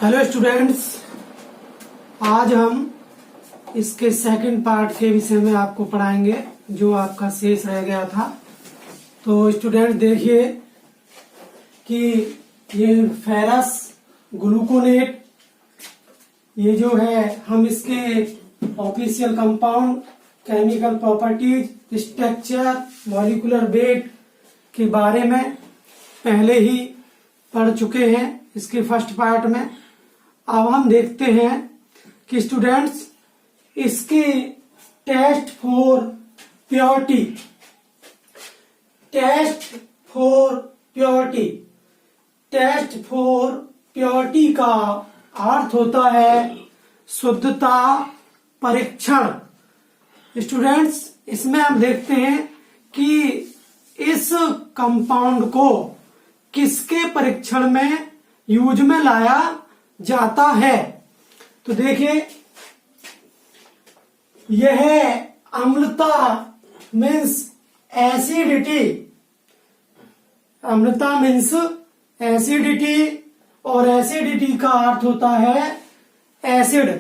Hello students, आज हम इसके सेकंड पार्ट के विषय में आपको पढ़ाएंगे जो आपका शेष रह गया था। तो स्टूडेंट देखिए कि ये फेरस ग्लूकोनेट, ये जो है हम इसके official compound, chemical properties, structure, molecular weight के बारे में पहले ही पढ़ चुके हैं इसके फर्स्ट पार्ट में। अब हम देखते हैं कि स्टूडेंट्स इसके test for purity, test for purity, test for purity का अर्थ होता है शुद्धता परीक्षण। स्टूडेंट्स इसमें हम देखते हैं कि इस कंपाउंड को किसके परीक्षण में यूज में लाया जाता है। तो देखिए यह अम्लता मीन्स एसिडिटी, अम्लता मीन्स एसिडिटी, और एसिडिटी का अर्थ होता है एसिड।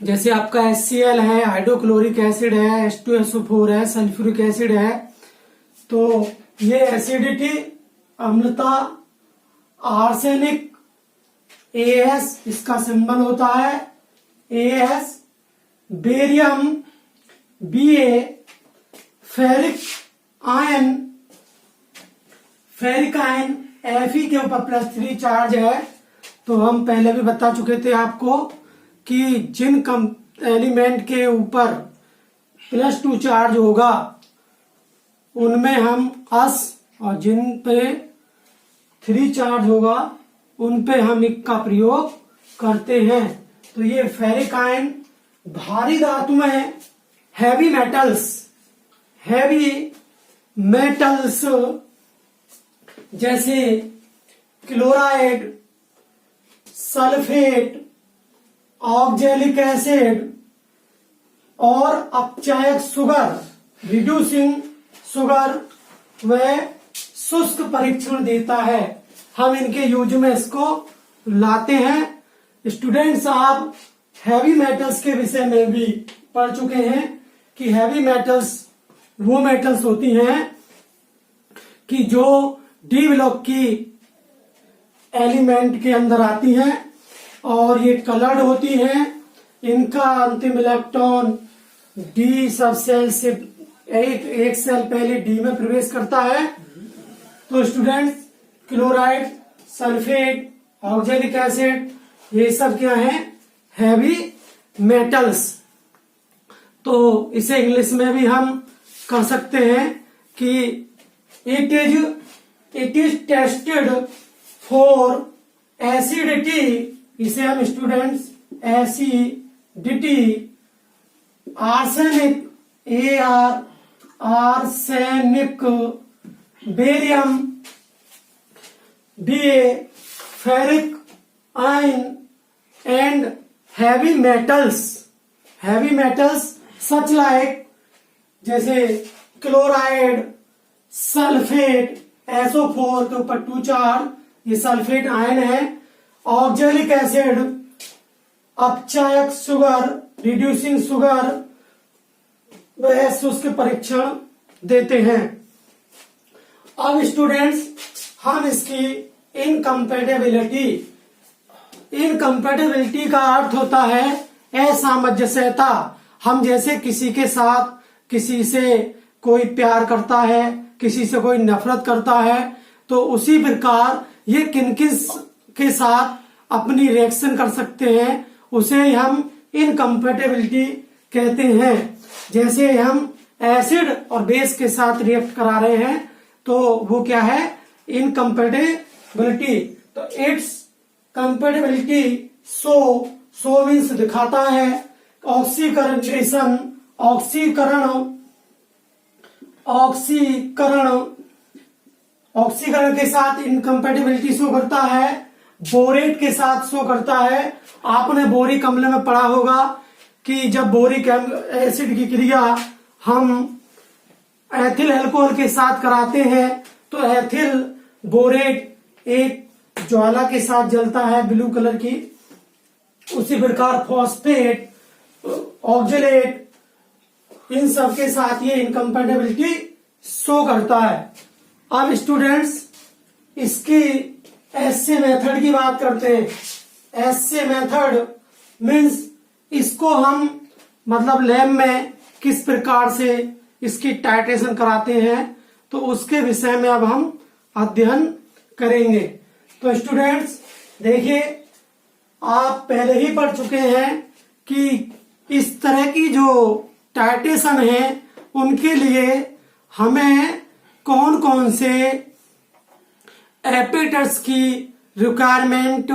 जैसे आपका HCl है, हाइड्रोक्लोरिक एसिड है, H2SO4 है, सल्फ्यूरिक एसिड है। तो ये एसिडिटी, अम्लता, आर्सेनिक AS इसका सिंबल होता है AS, barium Ba, ferric ion, ferric ion Fe के ऊपर +3 चार्ज है। तो हम पहले भी बता चुके थे आपको कि जिन एलिमेंट के ऊपर +2 चार्ज होगा उनमें हम अस, और जिन पे 3 चार्ज होगा उन पे हम इक का प्रयोग करते हैं। तो ये फेरिक आयन भारी धातुएं, हैवी मेटल्स, हैवी मेटल्स जैसे क्लोराइड, सल्फेट, ऑक्जेलिक एसिड और अपचायक शुगर, रिड्यूसिंग शुगर, वह शुष्क परीक्षण देता है। हम इनके यूज में इसको लाते हैं। स्टूडेंट्स आप हैवी मेटल्स के विषय में भी पढ़ चुके हैं कि हैवी मेटल्स वो मेटल्स होती हैं कि जो डी ब्लॉक की एलिमेंट के अंदर आती हैं और ये कलर्ड होती हैं। इनका अंतिम इलेक्ट्रॉन डी सब सेल से एक सेल पहले डी में प्रवेश करता है। तो students chloride, sulphate, oxalic acid, ये सब क्या है? Heavy metals. तो इसे इंग्लिश में भी हम कर सकते हैं कि it is tested for acidity, इसे हम students acidity, arsenic AR, arsenic, barium Ba, ferric ion and heavy metals, heavy metals such like जैसे क्लोराइड, सल्फेट, SO4 के ऊपर 2 चार्ज, ये सल्फेट आयन है, ऑक्जेलिक एसिड, अपचायक शुगर, रिड्यूसिंग शुगर, वह शुष्क परीक्षण देते हैं। अब स्टूडेंट्स हम इसकी इनकम्पेटिबिलिटी का अर्थ होता है असामंजस्यता। हम जैसे किसी के साथ, किसी से कोई प्यार करता है, किसी से कोई नफरत करता है, तो उसी प्रकार ये किन के साथ अपनी रिएक्शन कर सकते हैं उसे हम इनकम्पेटिबिलिटी कहते हैं। जैसे हम एसिड और बेस के साथ रिएक्ट करा रहे हैं तो वो क्या है? इनकम्पेटिबिलिटी। तो इट्स कंपेटिबिलिटी सो मीन्स दिखाता है, ऑक्सीकरण, ऑक्सीकरण के साथ इनकम्पेटिबिलिटी शो करता है, बोरेट के साथ शो करता है। आपने बोरिक अम्ल में पढ़ा होगा कि जब बोरिक एसिड की क्रिया हम एथिल अल्कोहल के साथ कराते हैं तो एथिल बोरेट एक ज्वाला के साथ जलता है ब्लू कलर की, उसी प्रकार फॉस्फेट, ऑक्जेलेट, इन सब के साथ ये इनकम्पैटिबिलिटी शो करता है। अब स्टूडेंट्स इसकी एसए मेथड की बात करते हैं। एसए मेथड मीन्स इसको हम मतलब लैब में किस प्रकार से इसकी टाइट्रेशन कराते हैं, तो उसके विषय में अब हम अध्ययन करेंगे। तो स्टूडेंट्स देखिए, आप पहले ही पढ़ चुके हैं कि इस तरह की जो टाइट्रेशन है उनके लिए हमें कौन कौन से एपेटस की रिक्वायरमेंट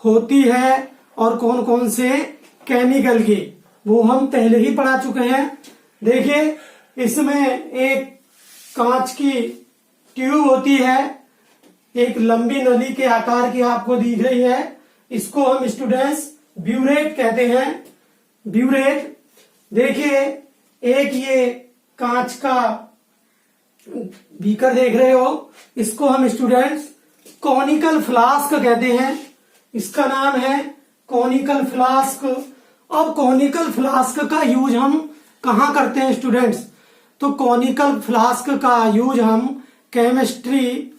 होती है और कौन कौन से केमिकल की, वो हम पहले ही पढ़ा चुके हैं। देखिए, इसमें एक कांच की ट्यूब होती है, एक लंबी नली के आकार की आपको दिख रही है, इसको हम स्टूडेंट्स ब्यूरेट कहते हैं। ब्यूरेट। देखिए, एक ये कांच का बीकर देख रहे हो, इसको हम स्टूडेंट्स कॉनिकल फ्लास्क कहते हैं। इसका नाम है कॉनिकल फ्लास्क। अब कॉनिकल फ्लास्क का यूज हम कहाँ करते हैं स्टूडेंट्स? तो कॉनिकल फ्लास्क का यूज हम केमिस्ट्री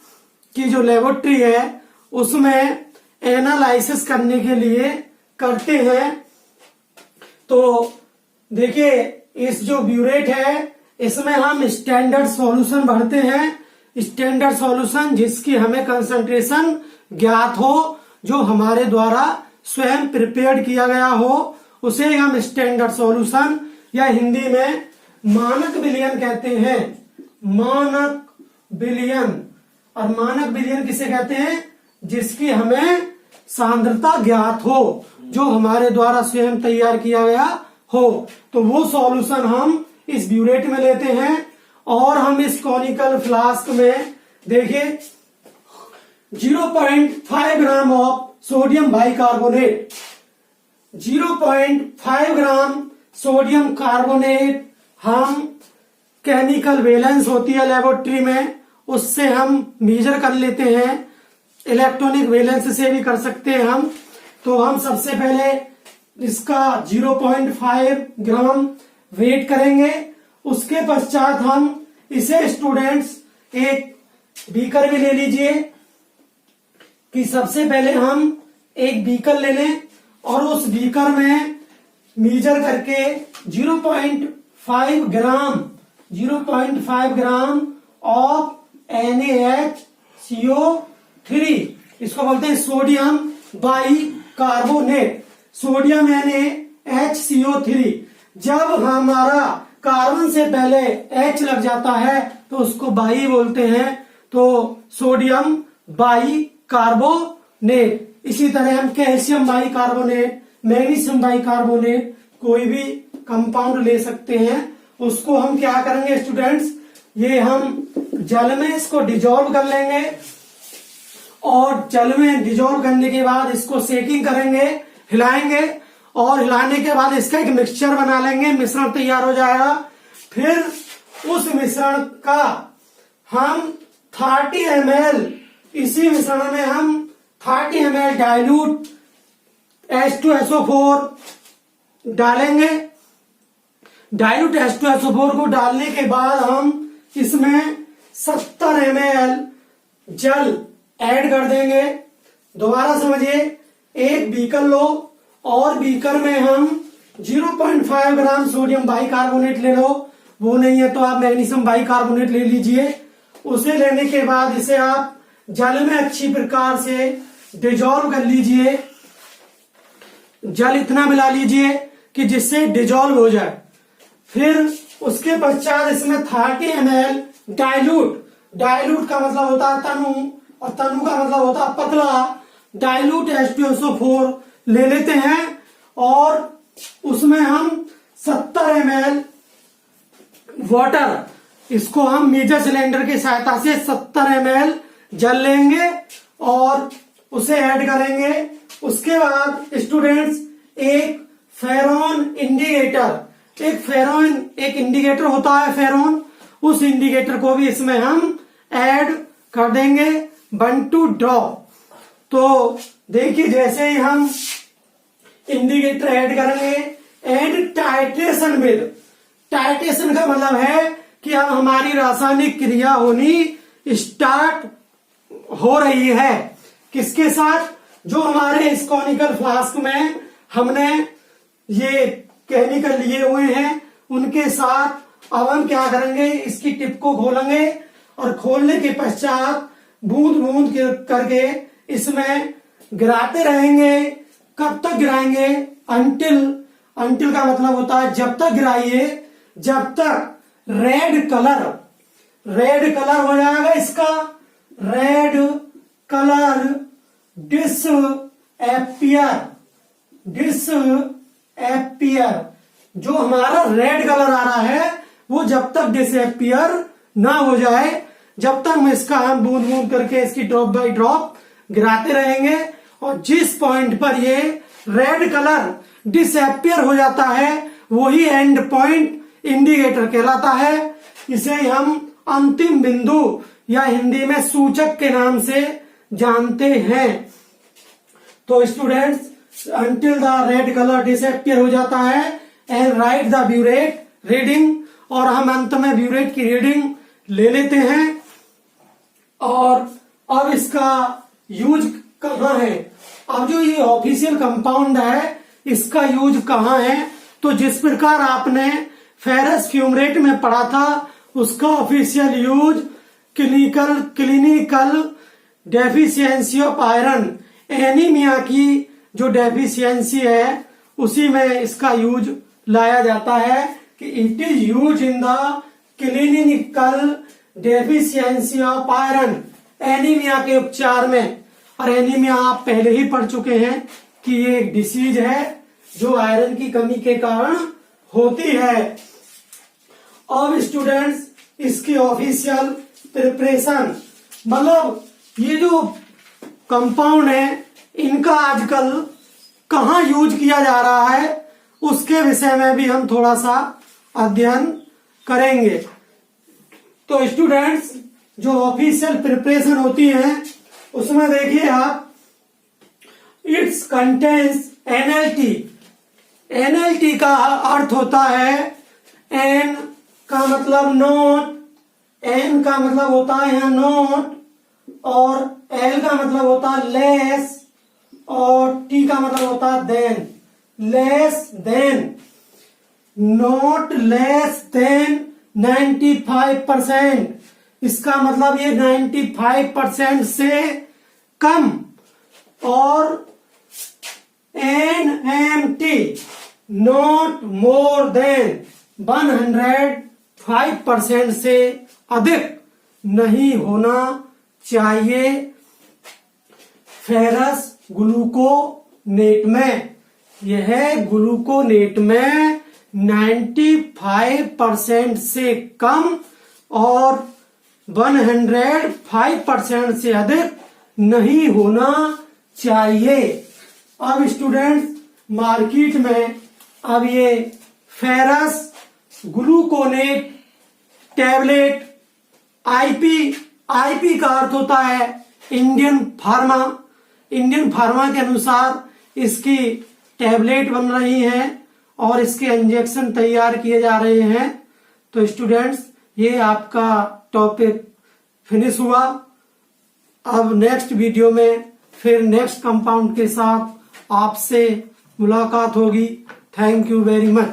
की जो लेबोरेटरी है उसमें एनालिसिस करने के लिए करते हैं। तो देखिए, इस जो ब्यूरेट है इसमें हम स्टैंडर्ड सॉल्यूशन भरते हैं। स्टैंडर्ड सॉल्यूशन जिसकी हमें कंसंट्रेशन ज्ञात हो, जो हमारे द्वारा स्वयं प्रिपेयर्ड किया गया हो, उसे हम स्टैंडर्ड सॉल्यूशन या हिंदी में मानक विलयन कहते हैं। मानक विलयन। और मानक विलयन किसे कहते हैं? जिसकी हमें सांद्रता ज्ञात हो, जो हमारे द्वारा स्वयं तैयार किया गया हो। तो वो सॉल्यूशन हम इस ब्यूरेट में लेते हैं और हम इस कॉनिकल फ्लास्क में देखिए 0.5 gram of sodium bicarbonate, 0.5 gram sodium carbonate हम केमिकल वैलेंस होती है लेबोरेटरी में, उससे हम मेजर कर लेते हैं। इलेक्ट्रॉनिक वैलेंस से भी कर सकते हैं हम। तो हम सबसे पहले इसका 0.5 ग्राम वेट करेंगे। उसके पश्चात हम इसे स्टूडेंट्स एक बीकर भी ले लीजिए कि सबसे पहले हम एक बीकर ले लें और उस बीकर में मेजर करके 0.5 ग्राम ऑफ NaHCO3, इसको बोलते हैं सोडियम बाइकार्बोनेट, सोडियम NaHCO3। जब हमारा कार्बन से पहले H लग जाता है तो उसको बाई बोलते हैं, तो सोडियम बाइकार्बोनेट। इसी तरह हम कैल्शियम बाइकार्बोनेट, मैग्नीशियम बाइकार्बोनेट, कोई भी कंपाउंड ले सकते हैं। उसको हम क्या करेंगे स्टूडेंट्स, ये हम जल में इसको डिजोल्व कर लेंगे और जल में डिजोल्व करने के बाद इसको शेकिंग करेंगे, हिलाएंगे और हिलाने के बाद इसका एक मिक्सचर बना लेंगे, मिश्रण तैयार हो जाएगा। फिर उस मिश्रण का हम 30 ml, इसी मिश्रण में हम 30 ml डाइल्यूट H2SO4 डालेंगे। डाइल्यूट H2SO4 को डालने के बाद हम इसमें 70 ml जल ऐड कर देंगे। दोबारा समझिए, एक बीकर लो और बीकर में हम 0.5 ग्राम सोडियम बाइकार्बोनेट ले लो, वो नहीं है तो आप मैग्नीशियम बाइकार्बोनेट ले लीजिए। उसे लेने के बाद इसे आप जल में अच्छी प्रकार से डिजोल्व कर लीजिए। जल इतना मिला लीजिए कि जिससे डिजोल्व हो जाए। फिर उसके पश्चात इसमें 30 ml डाइल्यूट का मतलब होता है तनु और तनु का मतलब होता है पतला, डाइल्यूट H2SO4 ले लेते हैं और उसमें हम 70 ml वाटर, इसको हम मेजर सिलेंडर की सहायता से 70 ml जल लेंगे और उसे ऐड करेंगे। उसके बाद स्टूडेंट्स एक फेरोन इंडिकेटर, एक इंडिकेटर होता है फेरोन, उस इंडिकेटर को भी इसमें हम ऐड कर देंगे 1-2 ड्रॉप। तो देखिए जैसे ही हम इंडिकेटर ऐड करेंगे, एंड टाइट्रेशन विद, टाइट्रेशन का मतलब है कि अब हमारी रासायनिक क्रिया होनी स्टार्ट हो रही है। किसके साथ? जो हमारे इस कॉनिकल फ्लास्क में हमने ये केमिकल लिए हुए हैं उनके साथ अब हम क्या करेंगे, इसकी टिप को खोलेंगे और खोलने के पश्चात बूंद बूंद करके इसमें गिराते रहेंगे। कब तक गिराएंगे? अंटिल का मतलब होता है जब तक गिराइए, जब तक रेड कलर हो जाएगा इसका, रेड कलर डिसएपियर, जो हमारा रेड कलर आ रहा है वो जब तक डिसएपियर ना हो जाए, जब तक हम इसका बूंद बूंद करके इसकी ड्रॉप बाय ड्रॉप गिराते रहेंगे। और जिस पॉइंट पर ये रेड कलर डिसएपियर हो जाता है वही एंड पॉइंट इंडिकेटर कहलाता है। इसे हम अंतिम बिंदु या हिंदी में सूचक के नाम से जानते हैं। तो students, until the red colour disappear हो जाता है and right the burette reading, और हम अंत में ब्यूरेट की रीडिंग ले लेते हैं। और अब इसका यूज कहाँ है? अब जो ये ऑफिशियल कंपाउंड है इसका यूज कहाँ है? तो जिस प्रकार आपने फेरस फ्यूमरेट में पढ़ा था उसका official use clinical deficiency of iron, anaemia की जो डेफिशिएंसी है उसी में इसका यूज लाया जाता है कि it is use in the clinical deficiency of iron, anaemia के उपचार में। और एनीमिया आप पहले ही पढ़ चुके हैं कि ये एक डिसीज है जो आयरन की कमी के कारण होती है। अब स्टूडेंट्स, इसकी ऑफिशियल प्रिपरेशन, मतलब ये जो कंपाउंड है इनका आजकल कहाँ यूज किया जा रहा है उसके विषय में भी हम थोड़ा सा अध्ययन करेंगे। तो स्टूडेंट्स, जो ऑफिशियल प्रिपरेशन होती है उसमें देखिए आप, इट्स कंटेंस NLT। NLT का अर्थ होता है, N का मतलब नोट, N का मतलब होता है यहाँ नोट, और L का मतलब होता है लेस, और T का मतलब होता है than, less than, not less than 95%। इसका मतलब ये 95% से कम। और NMT नॉट मोर देन 105% से अधिक नहीं होना चाहिए फेरस ग्लूकोनेट में। यह ग्लूकोनेट में 95% से कम और 105% से अधिक नहीं होना चाहिए। अब स्टूडेंट्स, मार्केट में अब ये फेरस ग्लूकोनेट टैबलेट, आईपी का अर्थ होता है इंडियन फार्मा के अनुसार इसकी टैबलेट बन रही हैं और इसके इंजेक्शन तैयार किए जा रहे हैं। तो स्टूडेंट्स, ये आपका टॉपिक फिनिश हुआ। अब नेक्स्ट वीडियो में फिर नेक्स्ट कंपाउंड के साथ आपसे मुलाकात होगी। Thank you very much.